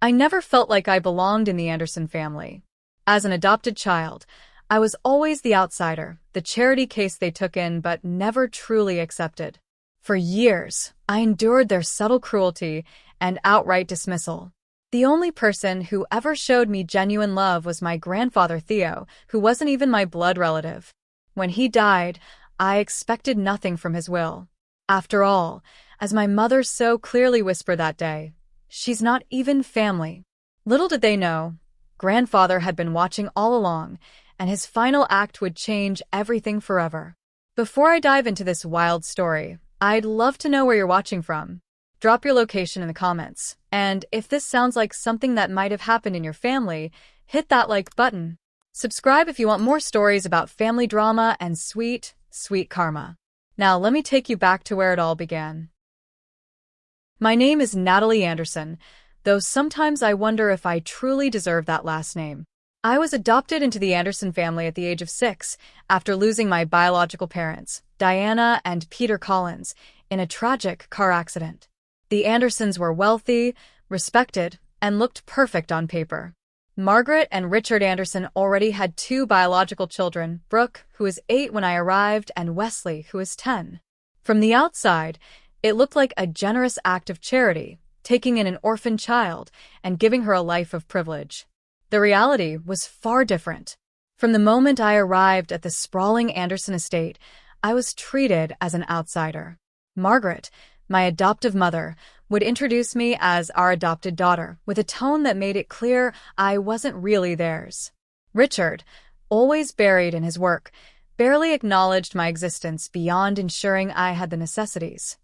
I never felt like I belonged in the Anderson family. As an adopted child, I was always the outsider, the charity case they took in but never truly accepted. For years, I endured their subtle cruelty and outright dismissal. The only person who ever showed me genuine love was my grandfather Theo, who wasn't even my blood relative. When he died, I expected nothing from his will. After all, as my mother so clearly whispered that day, she's not even family. Little did they know, grandfather had been watching all along, and his final act would change everything forever. Before I dive into this wild story, I'd love to know where you're watching from. Drop your location in the comments, and if this sounds like something that might have happened in your family, hit that like button. Subscribe if you want more stories about family drama and sweet, sweet karma. Now let me take you back to where it all began. My name is Natalie Anderson, though sometimes I wonder if I truly deserve that last name. I was adopted into the Anderson family at the age of 6 after losing my biological parents, Diana and Peter Collins, in a tragic car accident. The Andersons were wealthy, respected, and looked perfect on paper. Margaret and Richard Anderson already had 2 biological children, Brooke, who was 8 when I arrived, and Wesley, who was 10. From the outside, it looked like a generous act of charity, taking in an orphan child and giving her a life of privilege. The reality was far different. From the moment I arrived at the sprawling Anderson estate, I was treated as an outsider. Margaret, my adoptive mother, would introduce me as our adopted daughter, with a tone that made it clear I wasn't really theirs. Richard, always buried in his work, barely acknowledged my existence beyond ensuring I had the necessities.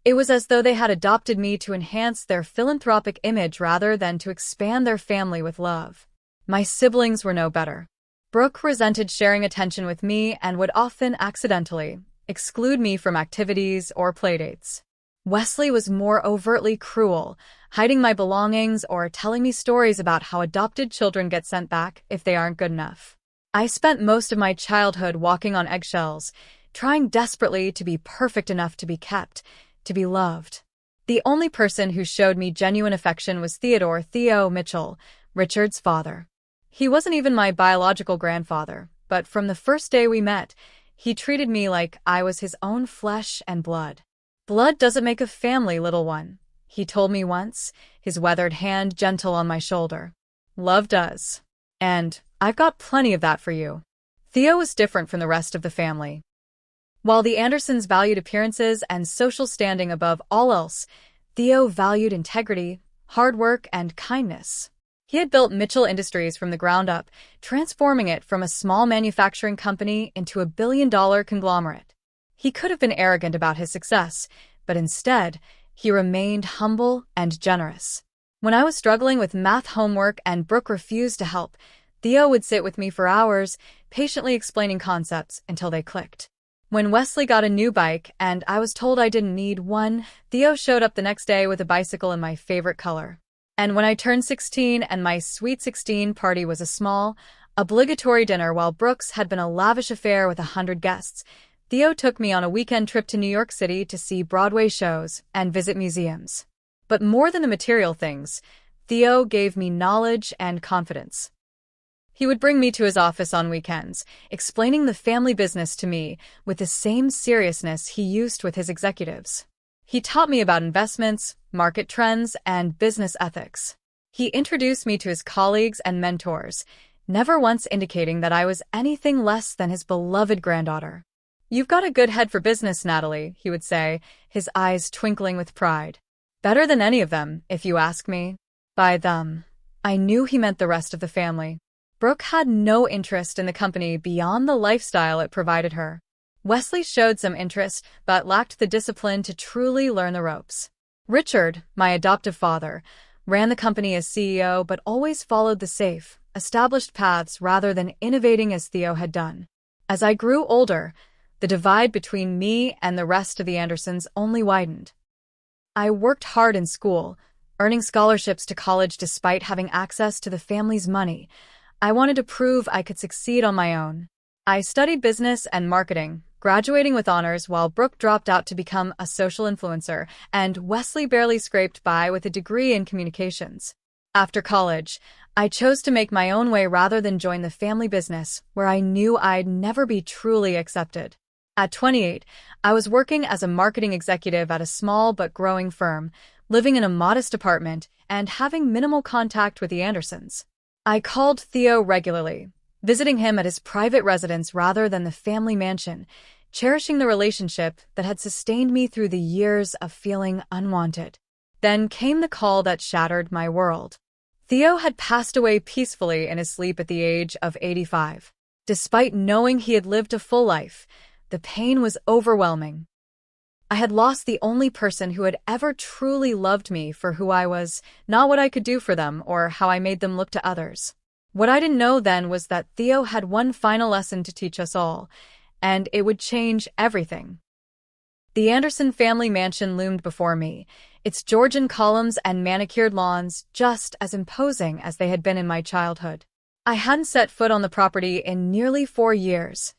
It was as though they had adopted me to enhance their philanthropic image rather than to expand their family with love. My siblings were no better. Brooke resented sharing attention with me and would often accidentally exclude me from activities or playdates. Wesley was more overtly cruel, hiding my belongings or telling me stories about how adopted children get sent back if they aren't good enough. I spent most of my childhood walking on eggshells, trying desperately to be perfect enough to be kept, to be loved. The only person who showed me genuine affection was Theo Mitchell, Richard's father. He wasn't even my biological grandfather, but from the first day we met, he treated me like I was his own flesh and blood. Blood doesn't make a family, little one, he told me once, his weathered hand gentle on my shoulder. Love does. And I've got plenty of that for you. Theo was different from the rest of the family. While the Andersons valued appearances and social standing above all else, Theo valued integrity, hard work, and kindness. He had built Mitchell Industries from the ground up, transforming it from a small manufacturing company into a billion-dollar conglomerate. He could have been arrogant about his success, but instead, he remained humble and generous. When I was struggling with math homework and Brooke refused to help, Theo would sit with me for hours, patiently explaining concepts until they clicked. When Wesley got a new bike and I was told I didn't need one, Theo showed up the next day with a bicycle in my favorite color. And when I turned 16 and my Sweet 16 party was a small, obligatory dinner while Brooke's had been a lavish affair with 100 guests, Theo took me on a weekend trip to New York City to see Broadway shows and visit museums. But more than the material things, Theo gave me knowledge and confidence. He would bring me to his office on weekends, explaining the family business to me with the same seriousness he used with his executives. He taught me about investments, market trends, and business ethics. He introduced me to his colleagues and mentors, never once indicating that I was anything less than his beloved granddaughter. "You've got a good head for business, Natalie," he would say, his eyes twinkling with pride. Better than any of them, if you ask me. By them, I knew he meant the rest of the family. Brooke had no interest in the company beyond the lifestyle it provided her. Wesley showed some interest, but lacked the discipline to truly learn the ropes. Richard, my adoptive father, ran the company as CEO but always followed the safe, established paths rather than innovating as Theo had done. As I grew older, the divide between me and the rest of the Andersons only widened. I worked hard in school, earning scholarships to college despite having access to the family's money. I wanted to prove I could succeed on my own. I studied business and marketing, graduating with honors while Brooke dropped out to become a social influencer, and Wesley barely scraped by with a degree in communications. After college, I chose to make my own way rather than join the family business where I knew I'd never be truly accepted. At 28, I was working as a marketing executive at a small but growing firm, living in a modest apartment and having minimal contact with the Andersons. I called Theo regularly, visiting him at his private residence rather than the family mansion, cherishing the relationship that had sustained me through the years of feeling unwanted. Then came the call that shattered my world. Theo had passed away peacefully in his sleep at the age of 85. Despite knowing he had lived a full life, the pain was overwhelming. I had lost the only person who had ever truly loved me for who I was, not what I could do for them or how I made them look to others. What I didn't know then was that Theo had one final lesson to teach us all, and it would change everything. The Anderson family mansion loomed before me, its Georgian columns and manicured lawns just as imposing as they had been in my childhood. I hadn't set foot on the property in nearly 4 years.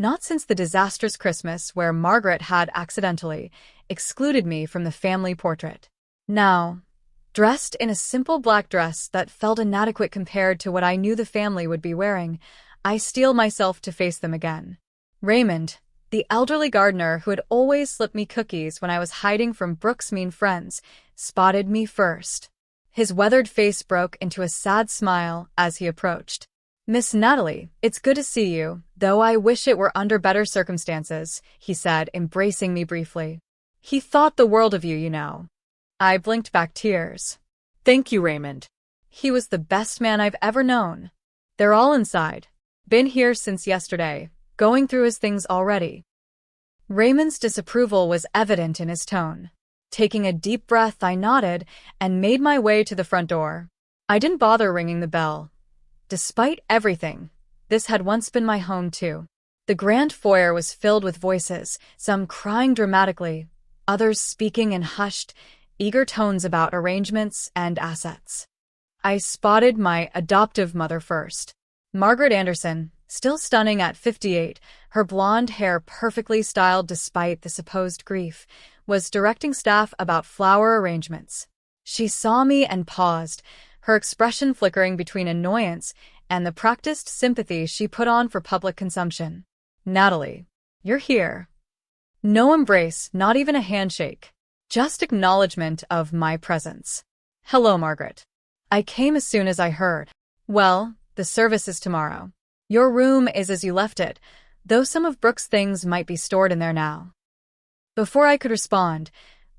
Not since the disastrous Christmas where Margaret had accidentally excluded me from the family portrait. Now, dressed in a simple black dress that felt inadequate compared to what I knew the family would be wearing, I steeled myself to face them again. Raymond, the elderly gardener who had always slipped me cookies when I was hiding from Brooke's mean friends, spotted me first. His weathered face broke into a sad smile as he approached. "Miss Natalie, it's good to see you, though I wish it were under better circumstances," he said, embracing me briefly. "He thought the world of you, you know." I blinked back tears. "Thank you, Raymond. He was the best man I've ever known." "They're all inside. Been here since yesterday, going through his things already." Raymond's disapproval was evident in his tone. Taking a deep breath, I nodded and made my way to the front door. I didn't bother ringing the bell. Despite everything, this had once been my home too. The grand foyer was filled with voices, some crying dramatically, others speaking in hushed, eager tones about arrangements and assets. I spotted my adoptive mother first. Margaret Anderson, still stunning at 58, her blonde hair perfectly styled despite the supposed grief, was directing staff about flower arrangements. She saw me and paused, her expression flickering between annoyance and the practiced sympathy she put on for public consumption. "Natalie, you're here." No embrace, not even a handshake. Just acknowledgement of my presence. "Hello, Margaret. I came as soon as I heard." "Well, the service is tomorrow. Your room is as you left it, though some of Brooke's things might be stored in there now." Before I could respond,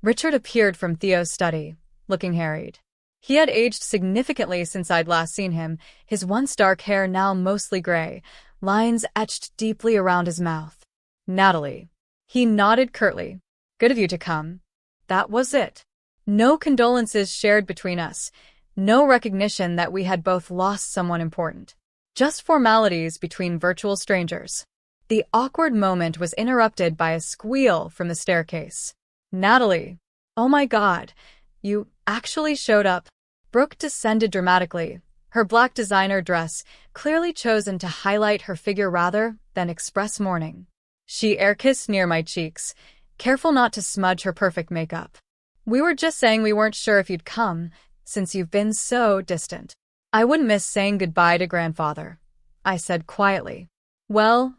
Richard appeared from Theo's study, looking harried. He had aged significantly since I'd last seen him, his once dark hair now mostly gray, lines etched deeply around his mouth. "Natalie." He nodded curtly. "Good of you to come." That was it. No condolences shared between us, no recognition that we had both lost someone important. Just formalities between virtual strangers. The awkward moment was interrupted by a squeal from the staircase. "Natalie. Oh my God. You actually showed up." Brooke descended dramatically, her black designer dress clearly chosen to highlight her figure rather than express mourning. She air-kissed near my cheeks, careful not to smudge her perfect makeup. "We were just saying we weren't sure if you'd come, since you've been so distant." "I wouldn't miss saying goodbye to grandfather," I said quietly. "Well,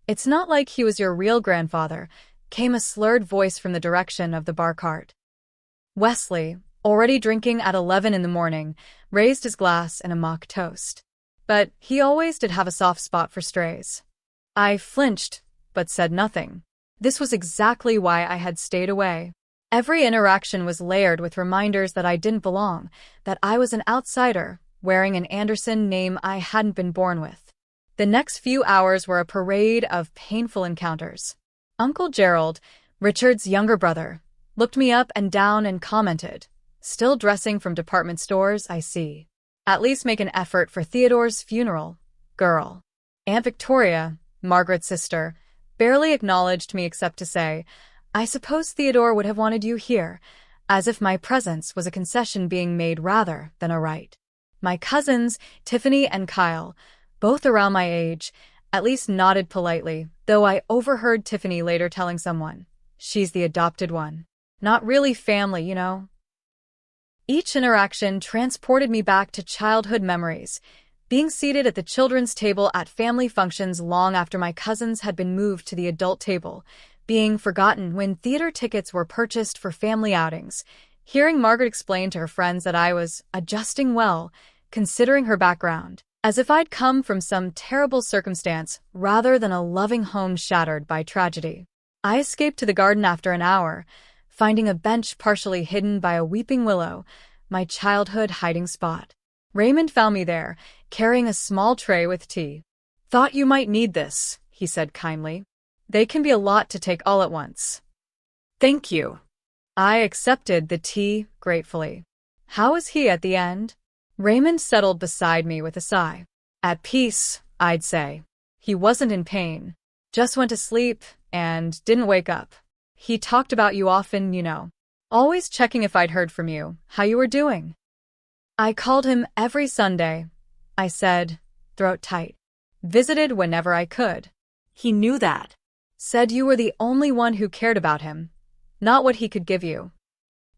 it's not like he was your real grandfather," came a slurred voice from the direction of the bar cart. Wesley, already drinking at 11 in the morning, raised his glass in a mock toast. But he always did have a soft spot for strays. I flinched, but said nothing. This was exactly why I had stayed away. Every interaction was layered with reminders that I didn't belong, that I was an outsider, wearing an Anderson name I hadn't been born with. The next few hours were a parade of painful encounters. Uncle Gerald, Richard's younger brother, looked me up and down and commented, "Still dressing from department stores, I see. At least make an effort for Theodore's funeral, girl." Aunt Victoria, Margaret's sister, barely acknowledged me except to say, "I suppose Theodore would have wanted you here," as if my presence was a concession being made rather than a right. My cousins, Tiffany and Kyle, both around my age, at least nodded politely, though I overheard Tiffany later telling someone, "She's the adopted one. Not really family, you know." Each interaction transported me back to childhood memories, being seated at the children's table at family functions long after my cousins had been moved to the adult table, being forgotten when theater tickets were purchased for family outings, hearing Margaret explain to her friends that I was adjusting well, considering her background, as if I'd come from some terrible circumstance rather than a loving home shattered by tragedy. I escaped to the garden after an hour, finding a bench partially hidden by a weeping willow, my childhood hiding spot. Raymond found me there, carrying a small tray with tea. "Thought you might need this," he said kindly. "They can be a lot to take all at once." "Thank you." I accepted the tea gratefully. How was he at the end? Raymond settled beside me with a sigh. At peace, I'd say. He wasn't in pain. Just went to sleep and didn't wake up. He talked about you often, you know. Always checking if I'd heard from you, how you were doing. I called him every Sunday, I said, throat tight. Visited whenever I could. He knew that. Said you were the only one who cared about him, not what he could give you.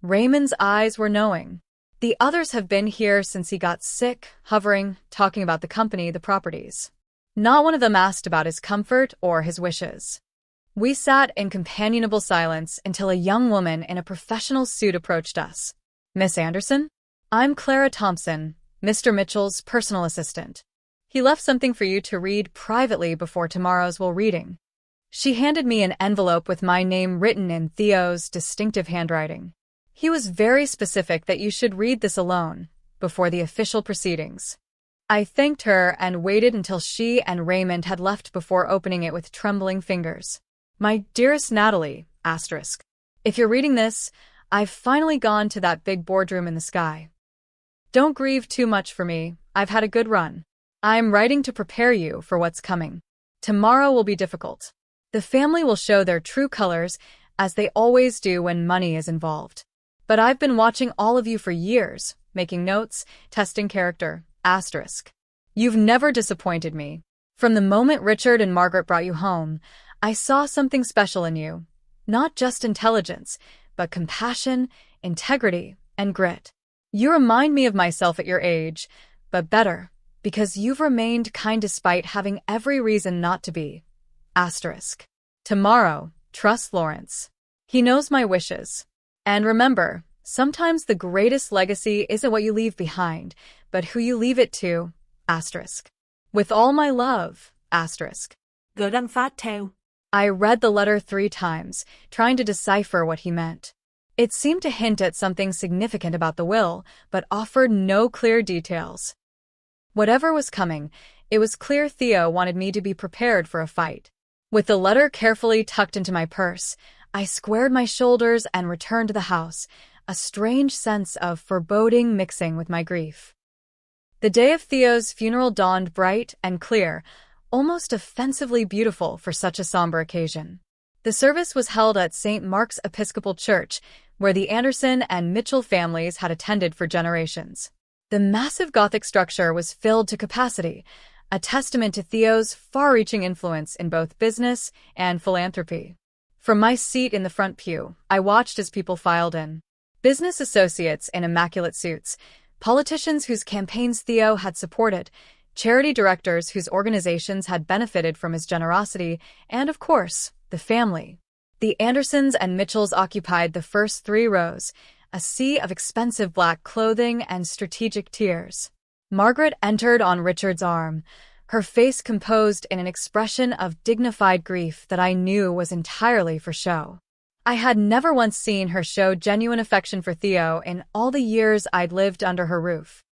Raymond's eyes were knowing. The others have been here since he got sick, hovering, talking about the company, the properties. Not one of them asked about his comfort or his wishes. We sat in companionable silence until a young woman in a professional suit approached us. "Miss Anderson? I'm Clara Thompson, Mr. Mitchell's personal assistant. He left something for you to read privately before tomorrow's will reading." She handed me an envelope with my name written in Theo's distinctive handwriting. He was very specific that you should read this alone, before the official proceedings. I thanked her and waited until she and Raymond had left before opening it with trembling fingers. "My dearest Natalie, asterisk. If you're reading this, I've finally gone to that big boardroom in the sky. Don't grieve too much for me, I've had a good run. I'm writing to prepare you for what's coming. Tomorrow will be difficult. The family will show their true colors, as they always do when money is involved. But I've been watching all of you for years, making notes, testing character, asterisk. You've never disappointed me. From the moment Richard and Margaret brought you home, I saw something special in you. Not just intelligence, but compassion, integrity, and grit. You remind me of myself at your age, but better, because you've remained kind despite having every reason not to be. Asterisk. Tomorrow, trust Lawrence. He knows my wishes. And remember, sometimes the greatest legacy isn't what you leave behind, but who you leave it to. Asterisk. With all my love. Asterisk. Gửi đăng phát Theo. I read the letter 3 times, trying to decipher what he meant. It seemed to hint at something significant about the will, but offered no clear details. Whatever was coming, it was clear Theo wanted me to be prepared for a fight. With the letter carefully tucked into my purse, I squared my shoulders and returned to the house, a strange sense of foreboding mixing with my grief. The day of Theo's funeral dawned bright and clear, almost offensively beautiful for such a somber occasion. The service was held at St. Mark's Episcopal Church, where the Anderson and Mitchell families had attended for generations. The massive Gothic structure was filled to capacity, a testament to Theo's far-reaching influence in both business and philanthropy. From my seat in the front pew, I watched as people filed in. Business associates in immaculate suits, politicians whose campaigns Theo had supported, charity directors whose organizations had benefited from his generosity, and, of course, the family. The Andersons and Mitchells occupied the first 3 rows, a sea of expensive black clothing and strategic tears. Margaret entered on Richard's arm, her face composed in an expression of dignified grief that I knew was entirely for show. I had never once seen her show genuine affection for Theo in all the years I'd lived under her roof.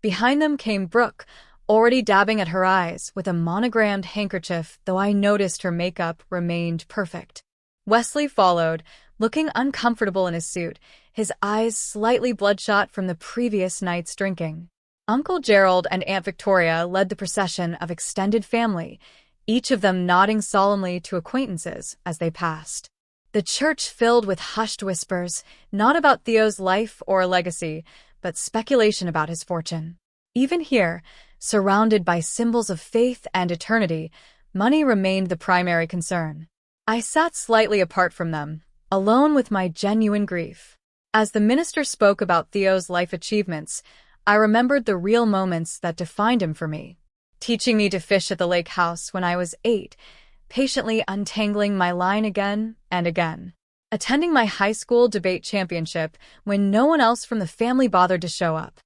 Behind them came Brooke, already dabbing at her eyes with a monogrammed handkerchief, though I noticed her makeup remained perfect. Wesley followed, looking uncomfortable in his suit, his eyes slightly bloodshot from the previous night's drinking. Uncle Gerald and Aunt Victoria led the procession of extended family, each of them nodding solemnly to acquaintances as they passed. The church filled with hushed whispers, not about Theo's life or legacy, but speculation about his fortune. Even here, surrounded by symbols of faith and eternity, money remained the primary concern. I sat slightly apart from them, alone with my genuine grief. As the minister spoke about Theo's life achievements, I remembered the real moments that defined him for me. Teaching me to fish at the lake house when I was 8, patiently untangling my line again and again. Attending my high school debate championship when no one else from the family bothered to show up.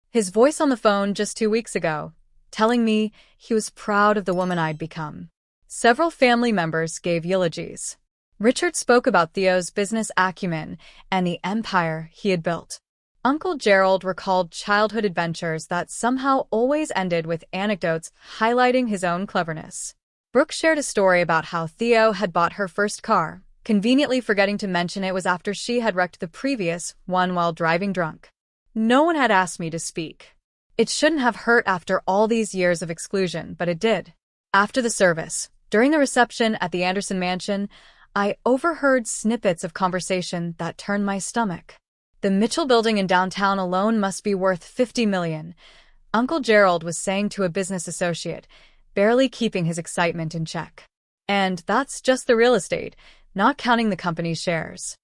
His voice on the phone just 2 weeks ago, telling me he was proud of the woman I'd become. Several family members gave eulogies. Richard spoke about Theo's business acumen and the empire he had built. Uncle Gerald recalled childhood adventures that somehow always ended with anecdotes highlighting his own cleverness. Brooke shared a story about how Theo had bought her first car, conveniently forgetting to mention it was after she had wrecked the previous one while driving drunk. No one had asked me to speak. It shouldn't have hurt after all these years of exclusion, but it did. After the service, during the reception at the Anderson mansion, I overheard snippets of conversation that turned my stomach. The Mitchell building in downtown alone must be worth $50 million, Uncle Gerald was saying to a business associate, barely keeping his excitement in check. And that's just the real estate, not counting the company's shares.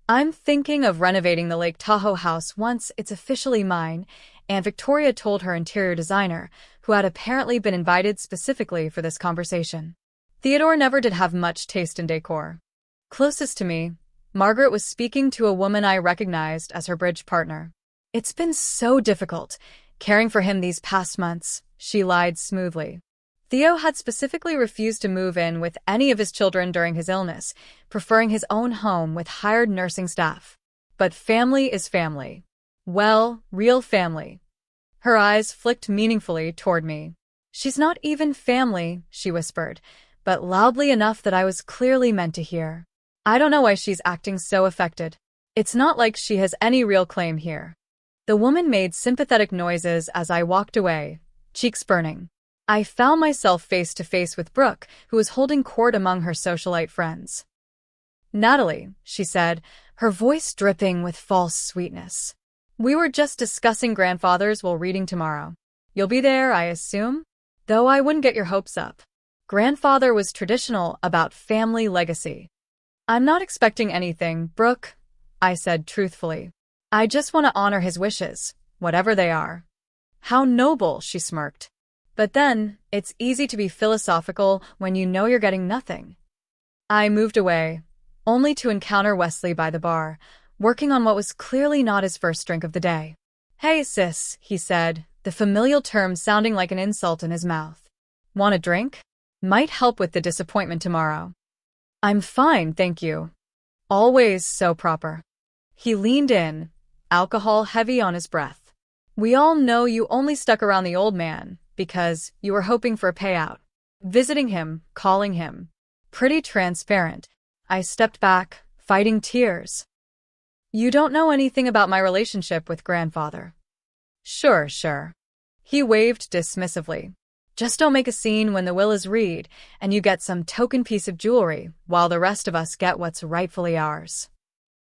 I'm thinking of renovating the Lake Tahoe house once it's officially mine, Aunt Victoria told her interior designer, who had apparently been invited specifically for this conversation. Theodore never did have much taste in decor. Closest to me, Margaret was speaking to a woman I recognized as her bridge partner. It's been so difficult, caring for him these past months, she lied smoothly. Theo had specifically refused to move in with any of his children during his illness, preferring his own home with hired nursing staff. But family is family. Well, real family. Her eyes flicked meaningfully toward me. She's not even family, she whispered, but loudly enough that I was clearly meant to hear. I don't know why she's acting so affected. It's not like she has any real claim here. The woman made sympathetic noises as I walked away, cheeks burning. I found myself face to face with Brooke, who was holding court among her socialite friends. Natalie, she said, her voice dripping with false sweetness. We were just discussing grandfathers while reading tomorrow. You'll be there, I assume? Though I wouldn't get your hopes up. Grandfather was traditional about family legacy. I'm not expecting anything, Brooke, I said truthfully. I just want to honor his wishes, whatever they are. How noble, she smirked. But then, it's easy to be philosophical when you know you're getting nothing. I moved away, only to encounter Wesley by the bar, working on what was clearly not his first drink of the day. Hey sis, he said, the familial term sounding like an insult in his mouth. Want a drink? Might help with the disappointment tomorrow. I'm fine, thank you. Always so proper. He leaned in, alcohol heavy on his breath. We all know you only stuck around the old man because you were hoping for a payout. Visiting him, calling him. Pretty transparent. I stepped back, fighting tears. You don't know anything about my relationship with grandfather. Sure. He waved dismissively. Just don't make a scene when the will is read and you get some token piece of jewelry while the rest of us get what's rightfully ours.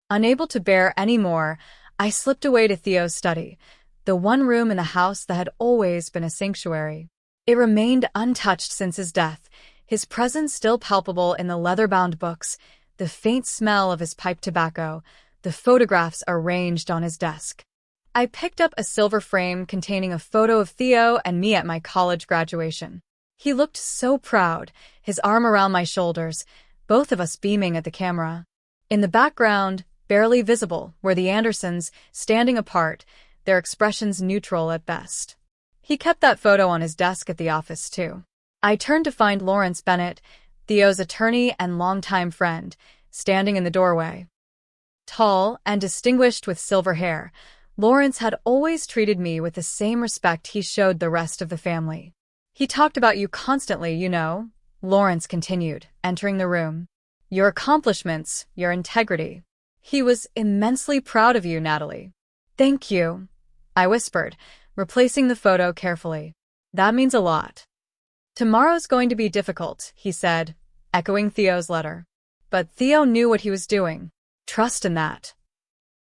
Unable to bear any more, I slipped away to Theo's study, the one room in the house that had always been a sanctuary. It remained untouched since his death, his presence still palpable in the leather-bound books, the faint smell of his pipe tobacco, the photographs arranged on his desk. I picked up a silver frame containing a photo of Theo and me at my college graduation. He looked so proud, his arm around my shoulders, both of us beaming at the camera. In the background, barely visible, were the Andersons, standing apart, their expressions neutral at best. He kept that photo on his desk at the office, too. I turned to find Lawrence Bennett, Theo's attorney and longtime friend, standing in the doorway. Tall and distinguished with silver hair, Lawrence had always treated me with the same respect he showed the rest of the family. He talked about you constantly, you know, Lawrence continued, entering the room. Your accomplishments, your integrity. He was immensely proud of you, Natalie. Thank you, I whispered, replacing the photo carefully. That means a lot. Tomorrow's going to be difficult, he said, echoing Theo's letter. But Theo knew what he was doing. Trust in that.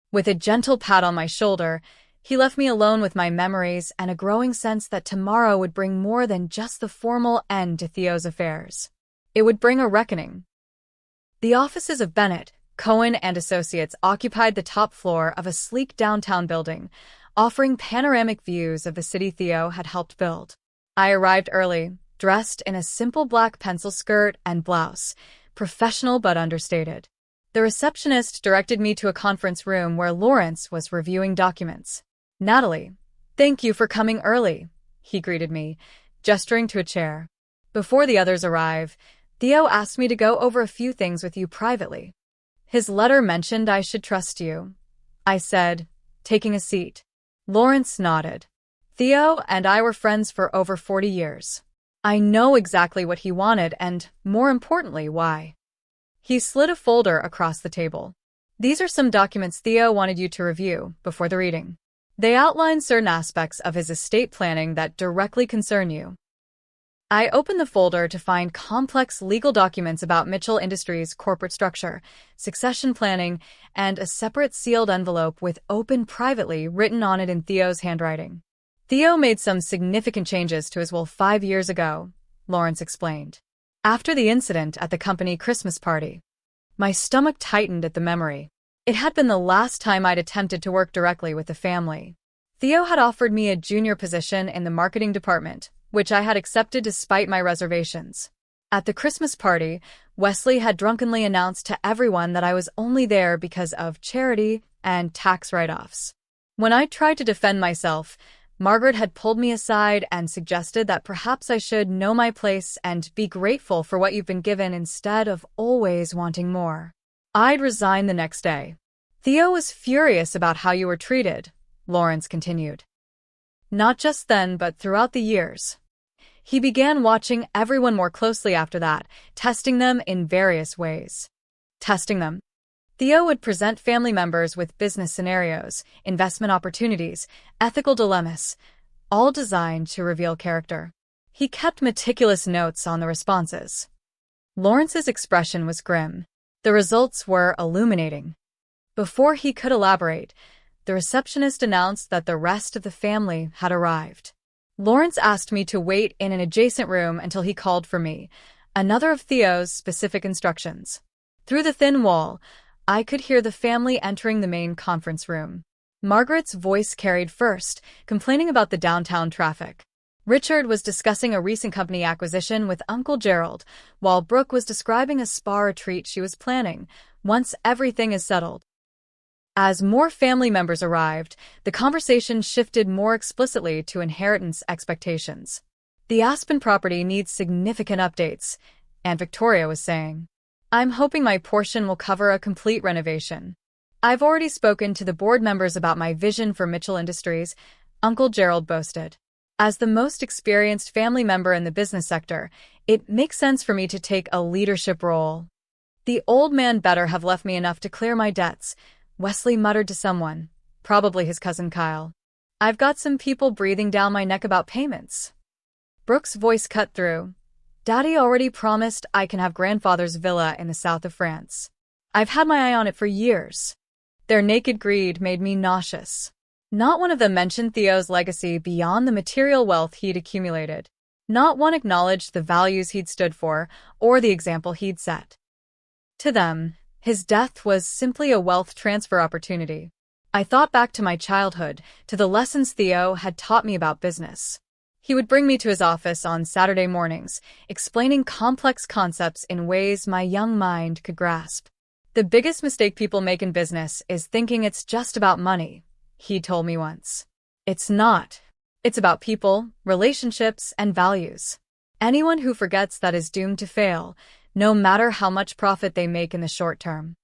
With a gentle pat on my shoulder, he left me alone with my memories and a growing sense that tomorrow would bring more than just the formal end to Theo's affairs. It would bring a reckoning. The offices of Bennett, Cohen and Associates occupied the top floor of a sleek downtown building, offering panoramic views of the city Theo had helped build. I arrived early, dressed in a simple black pencil skirt and blouse, professional but understated. The receptionist directed me to a conference room where Lawrence was reviewing documents. "Natalie, thank you for coming early," he greeted me, gesturing to a chair. "Before the others arrive, Theo asked me to go over a few things with you privately. His letter mentioned I should trust you," I said, taking a seat. Lawrence nodded. "Theo and I were friends for over 40 years. I know exactly what he wanted and, more importantly, why." He slid a folder across the table. "These are some documents Theo wanted you to review before the reading. They outline certain aspects of his estate planning that directly concern you." I opened the folder to find complex legal documents about Mitchell Industries' corporate structure, succession planning, and a separate sealed envelope with "Open privately" written on it in Theo's handwriting. "Theo made some significant changes to his will 5 years ago," Lawrence explained. "After the incident at the company Christmas party." My stomach tightened at the memory. It had been the last time I'd attempted to work directly with the family. Theo had offered me a junior position in the marketing department, which I had accepted despite my reservations. At the Christmas party, Wesley had drunkenly announced to everyone that I was only there because of charity and tax write-offs. When I tried to defend myself, Margaret had pulled me aside and suggested that perhaps I should know my place and be grateful for what you've been given instead of always wanting more. I'd resign the next day. "Theo was furious about how you were treated," Lawrence continued. "Not just then, but throughout the years. He began watching everyone more closely after that, testing them in various ways." Testing them? Theo would present family members with business scenarios, investment opportunities, ethical dilemmas, all designed to reveal character. He kept meticulous notes on the responses. Lawrence's expression was grim. The results were illuminating. Before he could elaborate, the receptionist announced that the rest of the family had arrived. Lawrence asked me to wait in an adjacent room until he called for me, another of Theo's specific instructions. Through the thin wall, I could hear the family entering the main conference room. Margaret's voice carried first, complaining about the downtown traffic. Richard was discussing a recent company acquisition with Uncle Gerald, while Brooke was describing a spa retreat she was planning, once everything is settled. As more family members arrived, the conversation shifted more explicitly to inheritance expectations. "The Aspen property needs significant updates," Aunt Victoria was saying. "I'm hoping my portion will cover a complete renovation. I've already spoken to the board members about my vision for Mitchell Industries," Uncle Gerald boasted. "As the most experienced family member in the business sector, it makes sense for me to take a leadership role." "The old man better have left me enough to clear my debts," Wesley muttered to someone, probably his cousin Kyle. "I've got some people breathing down my neck about payments." Brooke's voice cut through. "Daddy already promised I can have grandfather's villa in the south of France. I've had my eye on it for years." Their naked greed made me nauseous. Not one of them mentioned Theo's legacy beyond the material wealth he'd accumulated. Not one acknowledged the values he'd stood for or the example he'd set. To them, his death was simply a wealth transfer opportunity. I thought back to my childhood, to the lessons Theo had taught me about business. He would bring me to his office on Saturday mornings, explaining complex concepts in ways my young mind could grasp. "The biggest mistake people make in business is thinking it's just about money," he told me once. "It's not. It's about people, relationships, and values. Anyone who forgets that is doomed to fail, no matter how much profit they make in the short term."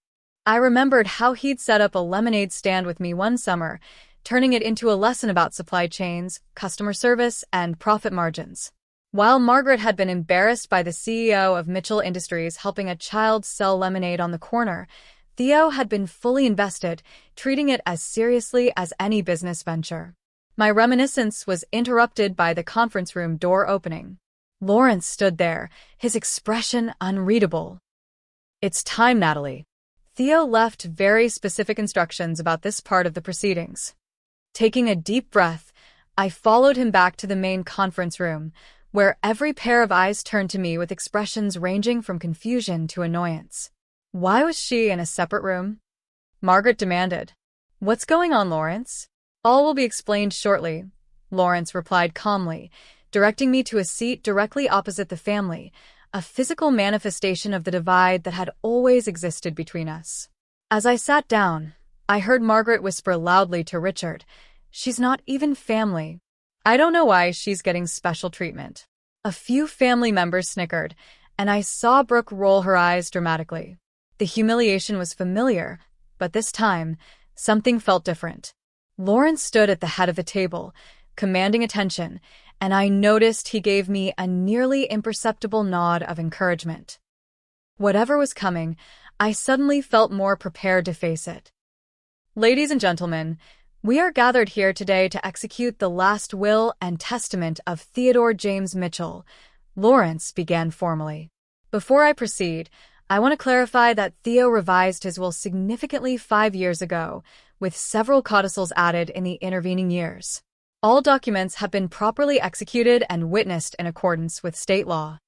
I remembered how he'd set up a lemonade stand with me one summer, turning it into a lesson about supply chains, customer service, and profit margins. While Margaret had been embarrassed by the CEO of Mitchell Industries helping a child sell lemonade on the corner, Theo had been fully invested, treating it as seriously as any business venture. My reminiscence was interrupted by the conference room door opening. Lawrence stood there, his expression unreadable. "It's time, Natalie." Theo left very specific instructions about this part of the proceedings. Taking a deep breath, I followed him back to the main conference room, where every pair of eyes turned to me with expressions ranging from confusion to annoyance. Why was she in a separate room? Margaret demanded. What's going on, Lawrence? All will be explained shortly, Lawrence replied calmly, directing me to a seat directly opposite the family, a physical manifestation of the divide that had always existed between us. As I sat down, I heard Margaret whisper loudly to Richard, "She's not even family. I don't know why she's getting special treatment." A few family members snickered, and I saw Brooke roll her eyes dramatically. The humiliation was familiar, but this time, something felt different. Lawrence stood at the head of the table, commanding attention, and I noticed he gave me a nearly imperceptible nod of encouragement. Whatever was coming, I suddenly felt more prepared to face it. Ladies and gentlemen, we are gathered here today to execute the last will and testament of Theodore James Mitchell, Lawrence began formally. Before I proceed, I want to clarify that Theo revised his will significantly 5 years ago, with several codicils added in the intervening years. All documents have been properly executed and witnessed in accordance with state law.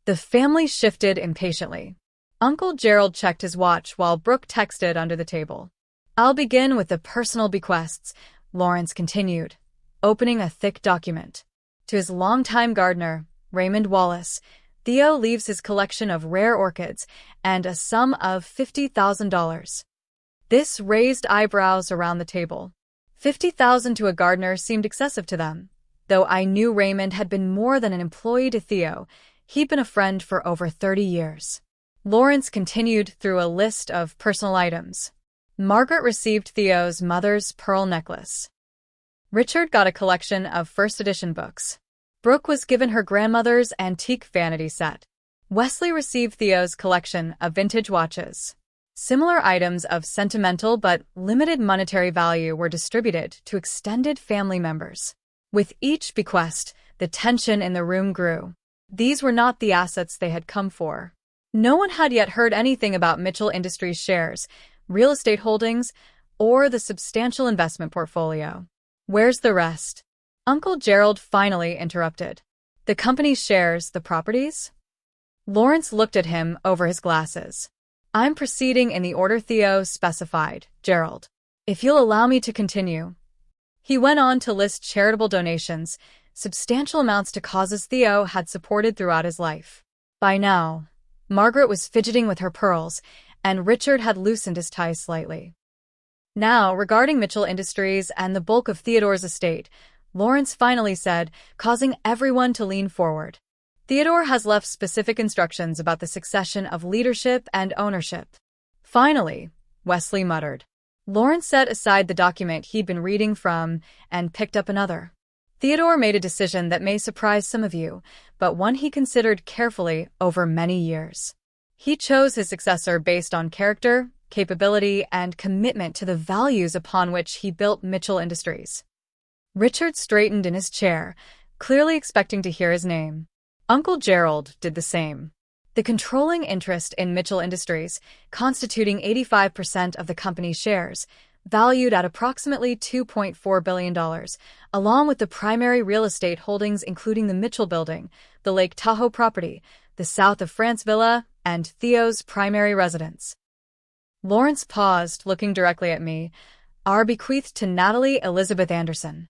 The family shifted impatiently. Uncle Gerald checked his watch while Brooke texted under the table. I'll begin with the personal bequests, Lawrence continued, opening a thick document. To his longtime gardener, Raymond Wallace, Theo leaves his collection of rare orchids and a sum of $50,000. This raised eyebrows around the table. $50,000 to a gardener seemed excessive to them. Though I knew Raymond had been more than an employee to Theo, he'd been a friend for over 30 years. Lawrence continued through a list of personal items. Margaret received Theo's mother's pearl necklace. Richard got a collection of first edition books. Brooke was given her grandmother's antique vanity set. Wesley received Theo's collection of vintage watches. Similar items of sentimental but limited monetary value were distributed to extended family members. With each bequest, the tension in the room grew. These were not the assets they had come for. No one had yet heard anything about Mitchell Industries shares, real estate holdings, or the substantial investment portfolio. Where's the rest? Uncle Gerald finally interrupted. The company's shares, the properties? Lawrence looked at him over his glasses. I'm proceeding in the order Theo specified, Gerald. If you'll allow me to continue. He went on to list charitable donations, substantial amounts to causes Theo had supported throughout his life. By now, Margaret was fidgeting with her pearls, and Richard had loosened his ties slightly. Now, regarding Mitchell Industries and the bulk of Theodore's estate, Lawrence finally said, causing everyone to lean forward. Theodore has left specific instructions about the succession of leadership and ownership. Finally, Wesley muttered. Lawrence set aside the document he'd been reading from and picked up another. Theodore made a decision that may surprise some of you, but one he considered carefully over many years. He chose his successor based on character, capability, and commitment to the values upon which he built Mitchell Industries. Richard straightened in his chair, clearly expecting to hear his name. Uncle Gerald did the same. The controlling interest in Mitchell Industries, constituting 85% of the company's shares, valued at approximately $2.4 billion, along with the primary real estate holdings including the Mitchell Building, the Lake Tahoe property, the South of France Villa, and Theo's primary residence. Lawrence paused, looking directly at me, are bequeathed to Natalie Elizabeth Anderson.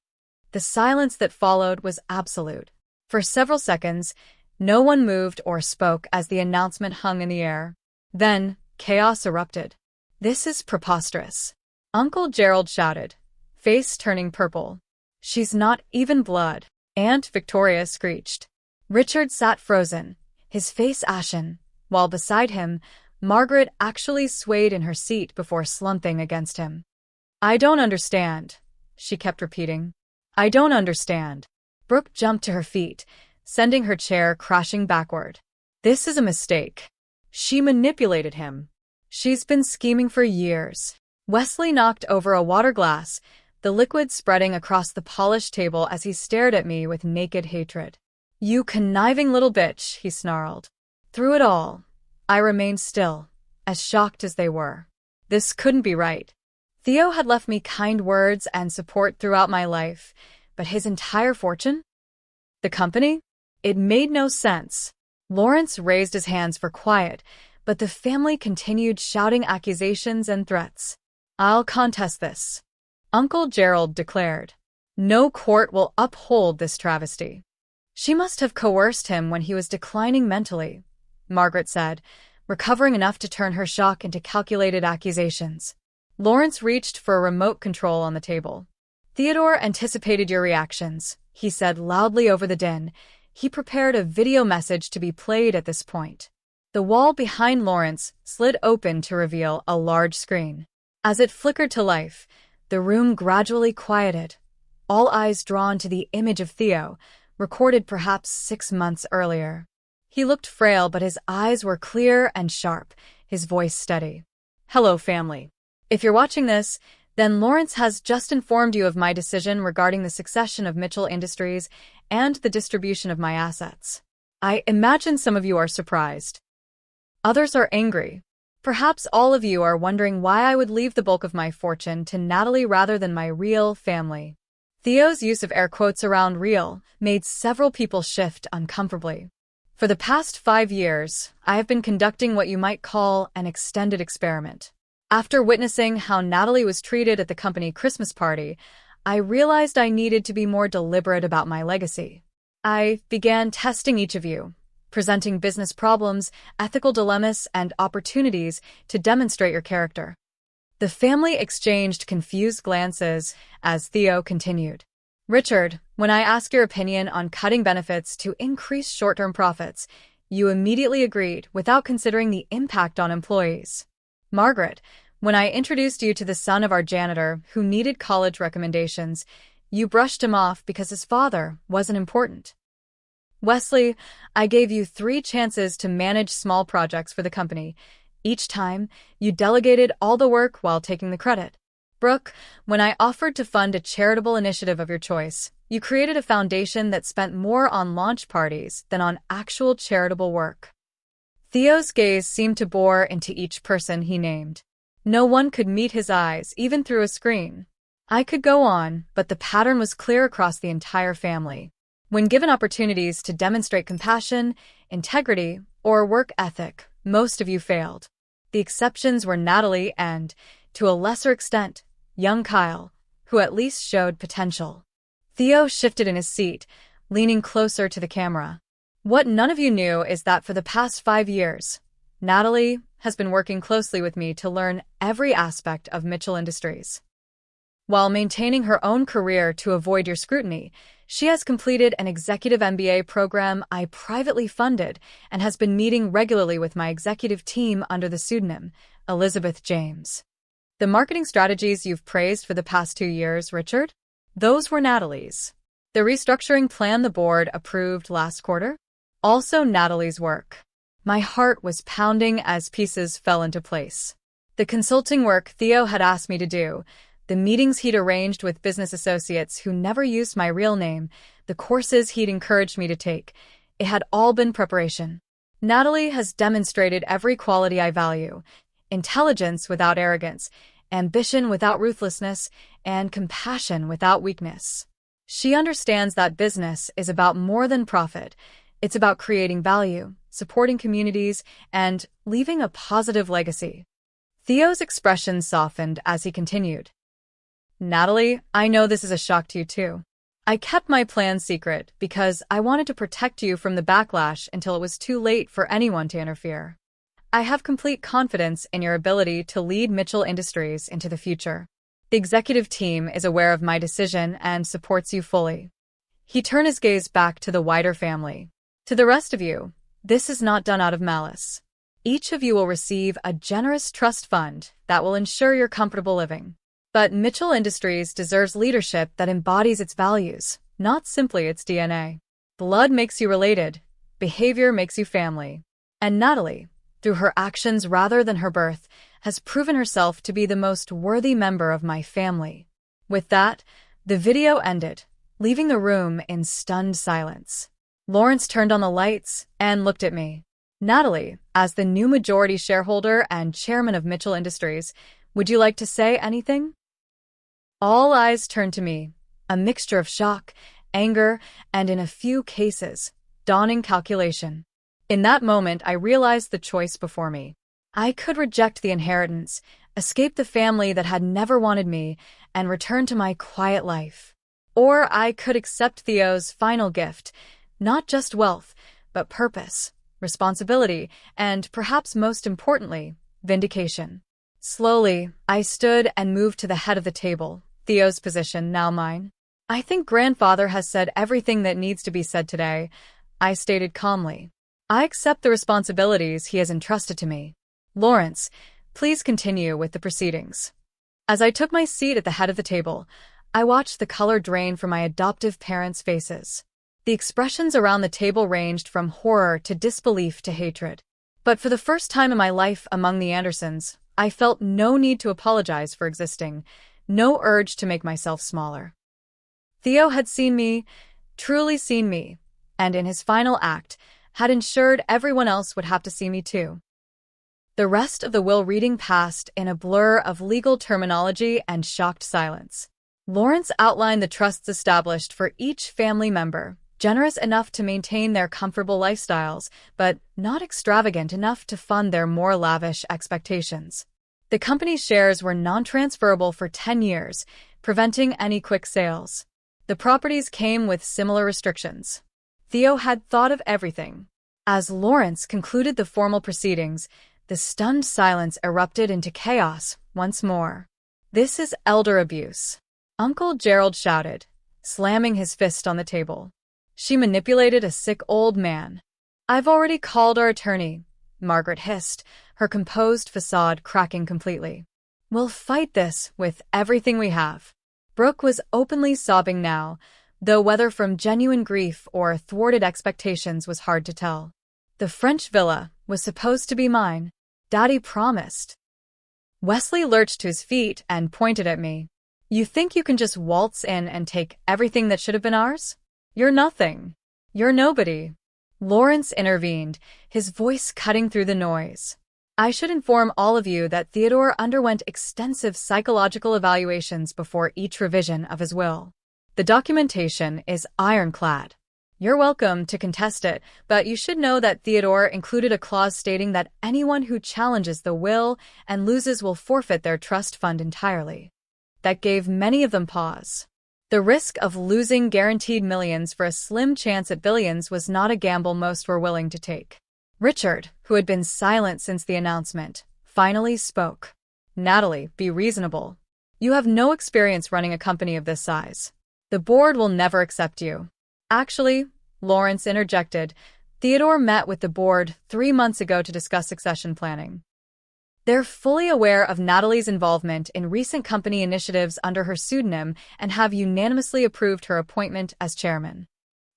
The silence that followed was absolute. For several seconds, no one moved or spoke as the announcement hung in the air. Then, chaos erupted. This is preposterous, Uncle Gerald shouted, face turning purple. She's not even blood, Aunt Victoria screeched. Richard sat frozen, his face ashen, while beside him, Margaret actually swayed in her seat before slumping against him. I don't understand, she kept repeating. I don't understand. Brooke jumped to her feet, sending her chair crashing backward. This is a mistake. She manipulated him. She's been scheming for years. Wesley knocked over a water glass, the liquid spreading across the polished table as he stared at me with naked hatred. You conniving little bitch, he snarled. Through it all, I remained still, as shocked as they were. This couldn't be right. Theo had left me kind words and support throughout my life, but his entire fortune? The company? It made no sense. Lawrence raised his hands for quiet, but the family continued shouting accusations and threats. "I'll contest this," Uncle Gerald declared. "No court will uphold this travesty." "She must have coerced him when he was declining mentally," Margaret said, recovering enough to turn her shock into calculated accusations. Lawrence reached for a remote control on the table. "Theodore anticipated your reactions," he said loudly over the din. He prepared a video message to be played at this point. The wall behind Lawrence slid open to reveal a large screen. As it flickered to life, the room gradually quieted, all eyes drawn to the image of Theo, recorded perhaps 6 months earlier. He looked frail, but his eyes were clear and sharp, his voice steady. "Hello, family. If you're watching this, then Lawrence has just informed you of my decision regarding the succession of Mitchell Industries and the distribution of my assets. I imagine some of you are surprised. Others are angry. Perhaps all of you are wondering why I would leave the bulk of my fortune to Natalie rather than my real family." Theo's use of air quotes around real made several people shift uncomfortably. "For the past 5 years, I have been conducting what you might call an extended experiment. After witnessing how Natalie was treated at the company Christmas party, I realized I needed to be more deliberate about my legacy. I began testing each of you, presenting business problems, ethical dilemmas, and opportunities to demonstrate your character." The family exchanged confused glances as Theo continued. "Richard, when I asked your opinion on cutting benefits to increase short-term profits, you immediately agreed without considering the impact on employees. Margaret, when I introduced you to the son of our janitor who needed college recommendations, you brushed him off because his father wasn't important. Wesley, I gave you 3 chances to manage small projects for the company. Each time, you delegated all the work while taking the credit. Brooke, when I offered to fund a charitable initiative of your choice, you created a foundation that spent more on launch parties than on actual charitable work." Theo's gaze seemed to bore into each person he named. No one could meet his eyes, even through a screen. I could go on, but the pattern was clear across the entire family. When given opportunities to demonstrate compassion, integrity, or work ethic, most of you failed. The exceptions were Natalie and, to a lesser extent, young Kyle, who at least showed potential. Theo shifted in his seat, leaning closer to the camera. "What none of you knew is that for the past 5 years, Natalie has been working closely with me to learn every aspect of Mitchell Industries. While maintaining her own career to avoid your scrutiny, she has completed an executive MBA program I privately funded and has been meeting regularly with my executive team under the pseudonym Elizabeth James. The marketing strategies you've praised for the past 2 years, Richard? Those were Natalie's. The restructuring plan the board approved last quarter? Also Natalie's work." My heart was pounding as pieces fell into place. The consulting work Theo had asked me to do, the meetings he'd arranged with business associates who never used my real name, the courses he'd encouraged me to take, it had all been preparation. Natalie has demonstrated every quality I value: intelligence without arrogance, ambition without ruthlessness, and compassion without weakness. She understands that business is about more than profit. It's about creating value, supporting communities, and leaving a positive legacy. Theo's expression softened as he continued. "Natalie, I know this is a shock to you too. I kept my plan secret because I wanted to protect you from the backlash until it was too late for anyone to interfere. I have complete confidence in your ability to lead Mitchell Industries into the future. The executive team is aware of my decision and supports you fully." He turned his gaze back to the wider family. "To the rest of you, this is not done out of malice. Each of you will receive a generous trust fund that will ensure your comfortable living. But Mitchell Industries deserves leadership that embodies its values, not simply its DNA. Blood makes you related, behavior makes you family. And Natalie, through her actions rather than her birth, has proven herself to be the most worthy member of my family." With that, the video ended, leaving the room in stunned silence. Lawrence turned on the lights and looked at me. "Natalie, as the new majority shareholder and chairman of Mitchell Industries, would you like to say anything?" All eyes turned to me, a mixture of shock, anger, and in a few cases, dawning calculation. In that moment, I realized the choice before me. I could reject the inheritance, escape the family that had never wanted me, and return to my quiet life. Or I could accept Theo's final gift, not just wealth, but purpose, responsibility, and perhaps most importantly, vindication. Slowly, I stood and moved to the head of the table, Theo's position, now mine. I think grandfather has said everything that needs to be said today, I stated calmly. I accept the responsibilities he has entrusted to me. Lawrence, please continue with the proceedings. As I took my seat at the head of the table, I watched the color drain from my adoptive parents' faces. The expressions around the table ranged from horror to disbelief to hatred. But for the first time in my life among the Andersons, I felt no need to apologize for existing, no urge to make myself smaller. Theo had seen me, truly seen me, and in his final act, had ensured everyone else would have to see me too. The rest of the will reading passed in a blur of legal terminology and shocked silence. Lawrence outlined the trusts established for each family member, generous enough to maintain their comfortable lifestyles, but not extravagant enough to fund their more lavish expectations. The company's shares were non-transferable for 10 years, preventing any quick sales. The properties came with similar restrictions. Theo had thought of everything. As Lawrence concluded the formal proceedings, the stunned silence erupted into chaos once more. "This is elder abuse," Uncle Gerald shouted, slamming his fist on the table. "She manipulated a sick old man." "I've already called our attorney," Margaret hissed, her composed facade cracking completely. "We'll fight this with everything we have." Brooke was openly sobbing now, though whether from genuine grief or thwarted expectations was hard to tell. "The French villa was supposed to be mine. Daddy promised." Wesley lurched to his feet and pointed at me. "You think you can just waltz in and take everything that should have been ours? You're nothing. You're nobody." Lawrence intervened, his voice cutting through the noise. "I should inform all of you that Theodore underwent extensive psychological evaluations before each revision of his will. The documentation is ironclad. You're welcome to contest it, but you should know that Theodore included a clause stating that anyone who challenges the will and loses will forfeit their trust fund entirely. That gave many of them pause. The risk of losing guaranteed millions for a slim chance at billions was not a gamble most were willing to take. Richard, who had been silent since the announcement, finally spoke. "Natalie, be reasonable. You have no experience running a company of this size. The board will never accept you." "Actually," Lawrence interjected, "Theodore met with the board 3 months ago to discuss succession planning. They're fully aware of Natalie's involvement in recent company initiatives under her pseudonym and have unanimously approved her appointment as chairman."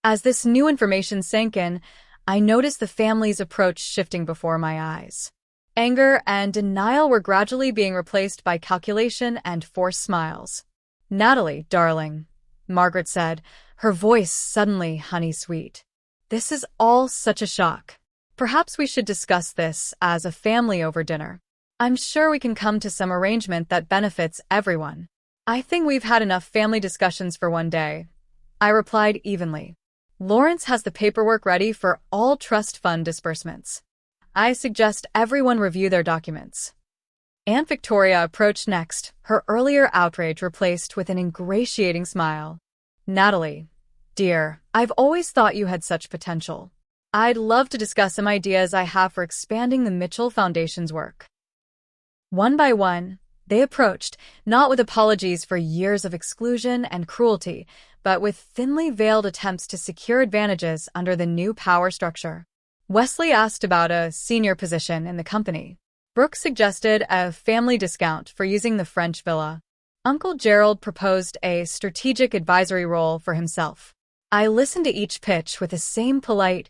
As this new information sank in, I noticed the family's approach shifting before my eyes. Anger and denial were gradually being replaced by calculation and forced smiles. "Natalie, darling," Margaret said, her voice suddenly honey-sweet. "This is all such a shock. Perhaps we should discuss this as a family over dinner. I'm sure we can come to some arrangement that benefits everyone." "I think we've had enough family discussions for one day," I replied evenly. "Lawrence has the paperwork ready for all trust fund disbursements. I suggest everyone review their documents." Aunt Victoria approached next, her earlier outrage replaced with an ingratiating smile. "Natalie, dear, I've always thought you had such potential. I'd love to discuss some ideas I have for expanding the Mitchell Foundation's work." One by one, they approached, not with apologies for years of exclusion and cruelty, but with thinly veiled attempts to secure advantages under the new power structure. Wesley asked about a senior position in the company. Brooke suggested a family discount for using the French villa. Uncle Gerald proposed a strategic advisory role for himself. I listened to each pitch with the same polite,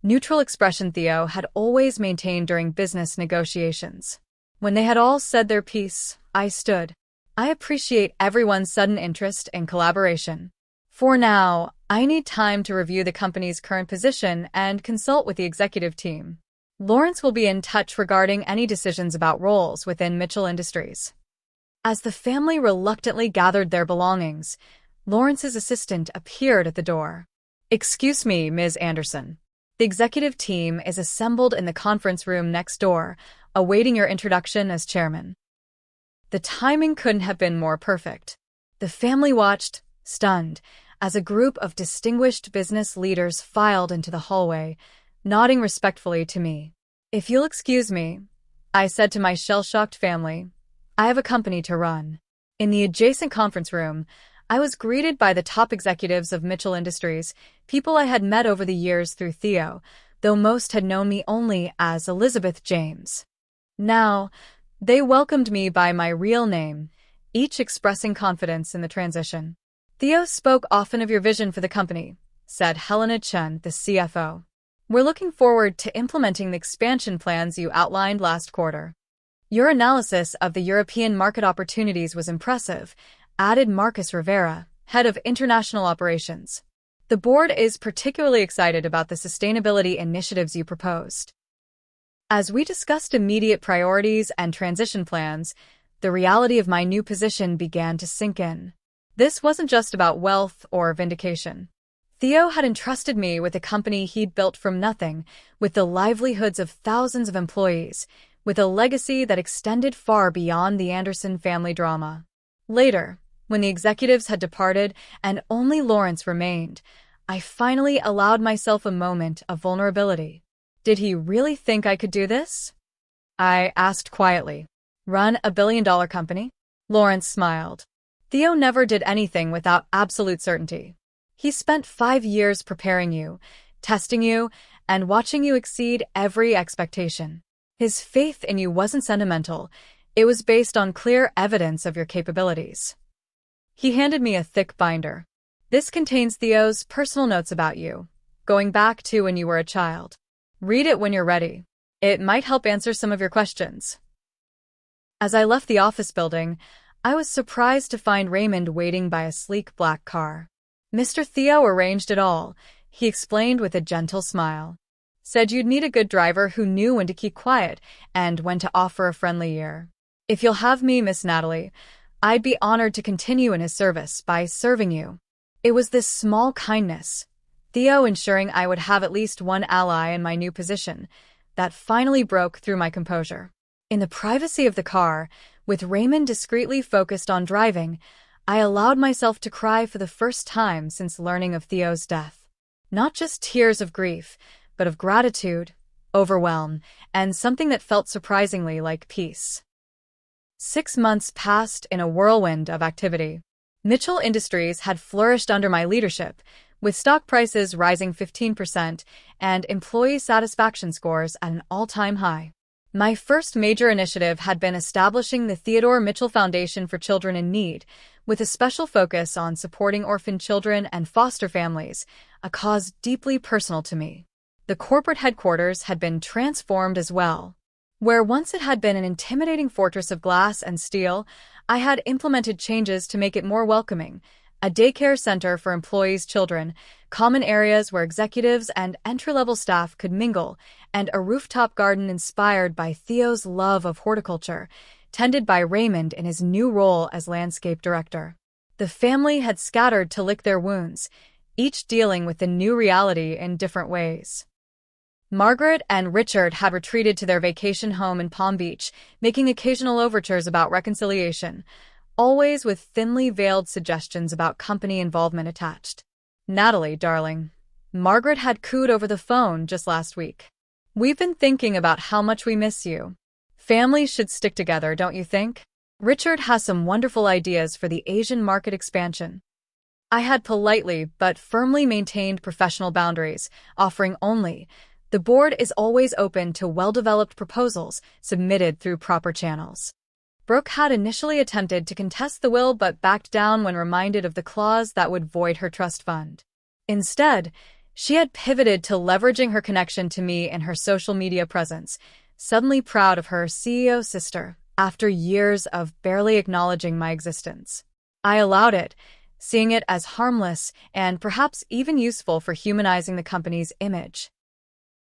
neutral expression Theo had always maintained during business negotiations. When they had all said their piece, I stood. I appreciate everyone's sudden interest and collaboration. For now, I need time to review the company's current position and consult with the executive team. Lawrence will be in touch regarding any decisions about roles within Mitchell Industries. As the family reluctantly gathered their belongings, Lawrence's assistant appeared at the door. "Excuse me, Ms. Anderson." The executive team is assembled in the conference room next door, awaiting your introduction as chairman. The timing couldn't have been more perfect. The family watched, stunned, as a group of distinguished business leaders filed into the hallway, nodding respectfully to me. "If you'll excuse me," I said to my shell-shocked family, "I have a company to run." In the adjacent conference room, I was greeted by the top executives of Mitchell Industries, people I had met over the years through Theo, though most had known me only as Elizabeth James. Now, they welcomed me by my real name, each expressing confidence in the transition. "Theo spoke often of your vision for the company," said Helena Chen, the CFO. "We're looking forward to implementing the expansion plans you outlined last quarter." "Your analysis of the European market opportunities was impressive," added Marcus Rivera, head of international operations. "The board is particularly excited about the sustainability initiatives you proposed." As we discussed immediate priorities and transition plans, the reality of my new position began to sink in. This wasn't just about wealth or vindication. Theo had entrusted me with a company he'd built from nothing, with the livelihoods of thousands of employees, with a legacy that extended far beyond the Anderson family drama. Later, when the executives had departed and only Lawrence remained, I finally allowed myself a moment of vulnerability. Did he really think I could do this? I asked quietly. "Run a billion-dollar company?" Lawrence smiled. "Theo never did anything without absolute certainty. He spent 5 years preparing you, testing you, and watching you exceed every expectation. His faith in you wasn't sentimental, it was based on clear evidence of your capabilities." He handed me a thick binder. "This contains Theo's personal notes about you, going back to when you were a child. Read it when you're ready. It might help answer some of your questions." As I left the office building, I was surprised to find Raymond waiting by a sleek black car. "Mr. Theo arranged it all," he explained with a gentle smile. "Said you'd need a good driver who knew when to keep quiet and when to offer a friendly ear. If you'll have me, Miss Natalie, I'd be honored to continue in his service by serving you." It was this small kindness, Theo ensuring I would have at least one ally in my new position, that finally broke through my composure. In the privacy of the car, with Raymond discreetly focused on driving, I allowed myself to cry for the first time since learning of Theo's death. Not just tears of grief, but of gratitude, overwhelm, and something that felt surprisingly like peace. 6 months passed in a whirlwind of activity. Mitchell Industries had flourished under my leadership, with stock prices rising 15% and employee satisfaction scores at an all-time high. My first major initiative had been establishing the Theodore Mitchell Foundation for Children in Need, with a special focus on supporting orphan children and foster families, a cause deeply personal to me. The corporate headquarters had been transformed as well. Where once it had been an intimidating fortress of glass and steel, I had implemented changes to make it more welcoming: a daycare center for employees' children, common areas where executives and entry-level staff could mingle, and a rooftop garden inspired by Theo's love of horticulture, tended by Raymond in his new role as landscape director. The family had scattered to lick their wounds, each dealing with the new reality in different ways. Margaret and Richard had retreated to their vacation home in Palm Beach, making occasional overtures about reconciliation, always with thinly veiled suggestions about company involvement attached. "Natalie, darling," Margaret had cooed over the phone just last week. "We've been thinking about how much we miss you. Families should stick together, don't you think? Richard has some wonderful ideas for the Asian market expansion." I had politely but firmly maintained professional boundaries, offering only, "The board is always open to well-developed proposals submitted through proper channels." Brooke had initially attempted to contest the will but backed down when reminded of the clause that would void her trust fund. Instead, she had pivoted to leveraging her connection to me and her social media presence, suddenly proud of her CEO sister, after years of barely acknowledging my existence. I allowed it, seeing it as harmless and perhaps even useful for humanizing the company's image.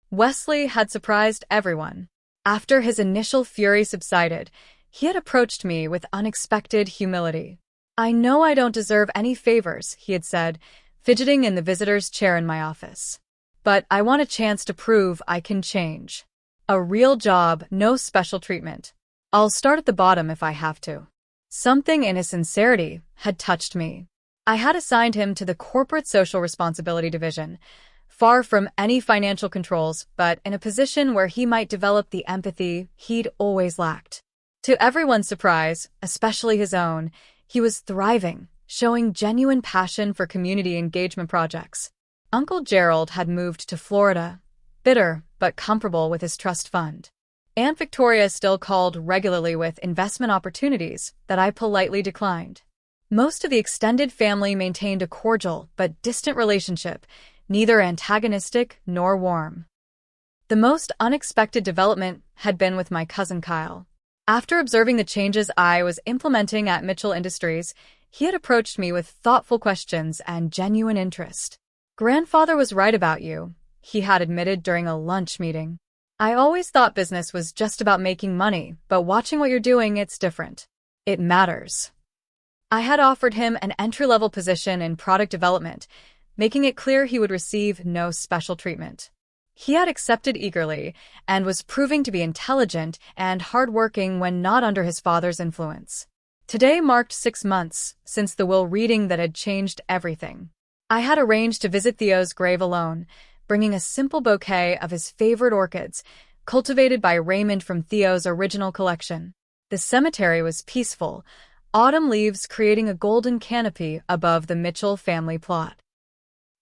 Wesley had surprised everyone. After his initial fury subsided, he had approached me with unexpected humility. "I know I don't deserve any favors," he had said, fidgeting in the visitor's chair in my office. but I want a chance to prove I can change. A real job, no special treatment. I'll start at the bottom if I have to. Something in his sincerity had touched me. I had assigned him to the corporate social responsibility division, far from any financial controls, but in a position where he might develop the empathy he'd always lacked. To everyone's surprise, especially his own, he was thriving, showing genuine passion for community engagement projects. Uncle Gerald had moved to Florida, bitter but comfortable with his trust fund. Aunt Victoria still called regularly with investment opportunities that I politely declined. Most of the extended family maintained a cordial but distant relationship, neither antagonistic nor warm. The most unexpected development had been with my cousin Kyle. After observing the changes I was implementing at Mitchell Industries, he had approached me with thoughtful questions and genuine interest. "Grandfather was right about you," he had admitted during a lunch meeting. "I always thought business was just about making money, but watching what you're doing, it's different. It matters." I had offered him an entry-level position in product development, making it clear he would receive no special treatment. He had accepted eagerly and was proving to be intelligent and hardworking when not under his father's influence. Today marked 6 months since the will reading that had changed everything. I had arranged to visit Theo's grave alone, bringing a simple bouquet of his favorite orchids, cultivated by Raymond from Theo's original collection. The cemetery was peaceful, autumn leaves creating a golden canopy above the Mitchell family plot.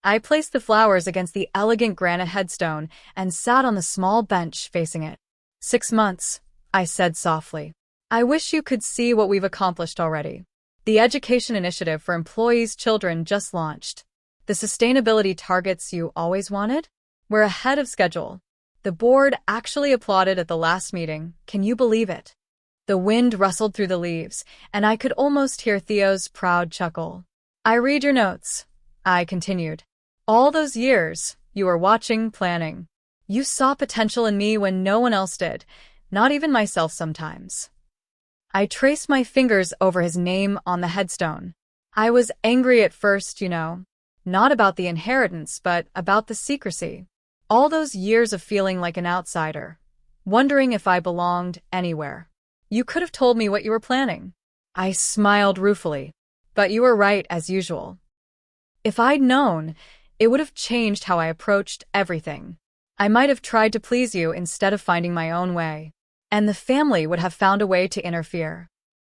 I placed the flowers against the elegant granite headstone and sat on the small bench facing it. 6 months, I said softly. I wish you could see what we've accomplished already. The education initiative for employees' children just launched. The sustainability targets you always wanted? We're ahead of schedule. The board actually applauded at the last meeting. Can you believe it? The wind rustled through the leaves, and I could almost hear Theo's proud chuckle. I read your notes, I continued. All those years, you were watching, planning. You saw potential in me when no one else did, not even myself sometimes. I traced my fingers over his name on the headstone. I was angry at first, not about the inheritance, but about the secrecy. All those years of feeling like an outsider, wondering if I belonged anywhere. You could have told me what you were planning. I smiled ruefully. But you were right as usual. If I'd known, it would have changed how I approached everything. I might have tried to please you instead of finding my own way. And the family would have found a way to interfere.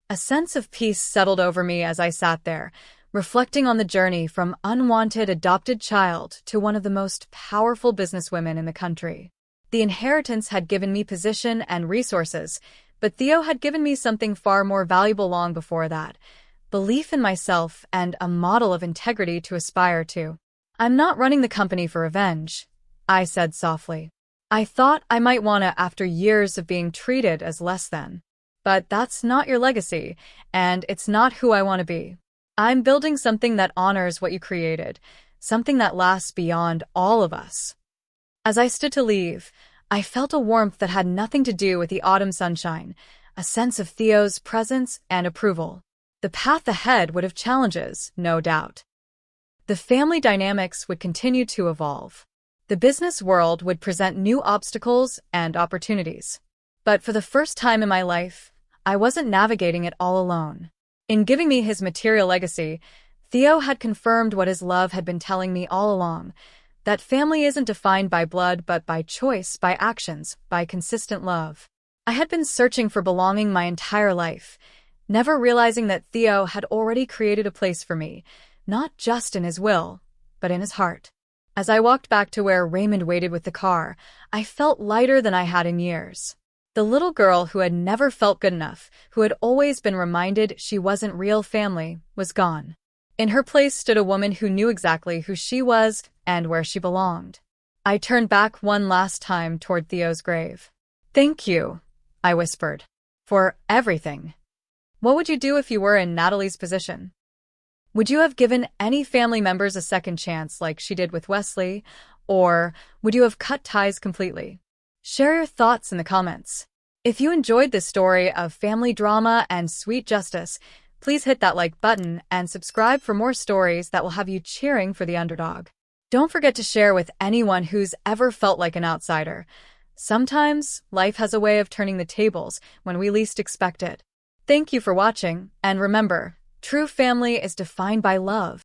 A sense of peace settled over me as I sat there, reflecting on the journey from unwanted adopted child to one of the most powerful businesswomen in the country. The inheritance had given me position and resources, but Theo had given me something far more valuable long before that: belief in myself and a model of integrity to aspire to. I'm not running the company for revenge, I said softly. I thought I might wanna after years of being treated as less than. But that's not your legacy, and it's not who I want to be. I'm building something that honors what you created, something that lasts beyond all of us. As I stood to leave, I felt a warmth that had nothing to do with the autumn sunshine, a sense of Theo's presence and approval. The path ahead would have challenges, no doubt. The family dynamics would continue to evolve. The business world would present new obstacles and opportunities. But for the first time in my life, I wasn't navigating it all alone. In giving me his material legacy, Theo had confirmed what his love had been telling me all along: that family isn't defined by blood but by choice, by actions, by consistent love. I had been searching for belonging my entire life, never realizing that Theo had already created a place for me, not just in his will, but in his heart. As I walked back to where Raymond waited with the car, I felt lighter than I had in years. The little girl who had never felt good enough, who had always been reminded she wasn't real family, was gone. In her place stood a woman who knew exactly who she was and where she belonged. I turned back one last time toward Theo's grave. "Thank you," I whispered, "for everything." What would you do if you were in Natalie's position? Would you have given any family members a second chance like she did with Wesley, or would you have cut ties completely? Share your thoughts in the comments. If you enjoyed this story of family drama and sweet justice, please hit that like button and subscribe for more stories that will have you cheering for the underdog. Don't forget to share with anyone who's ever felt like an outsider. Sometimes life has a way of turning the tables when we least expect it. Thank you for watching, and remember, true family is defined by love.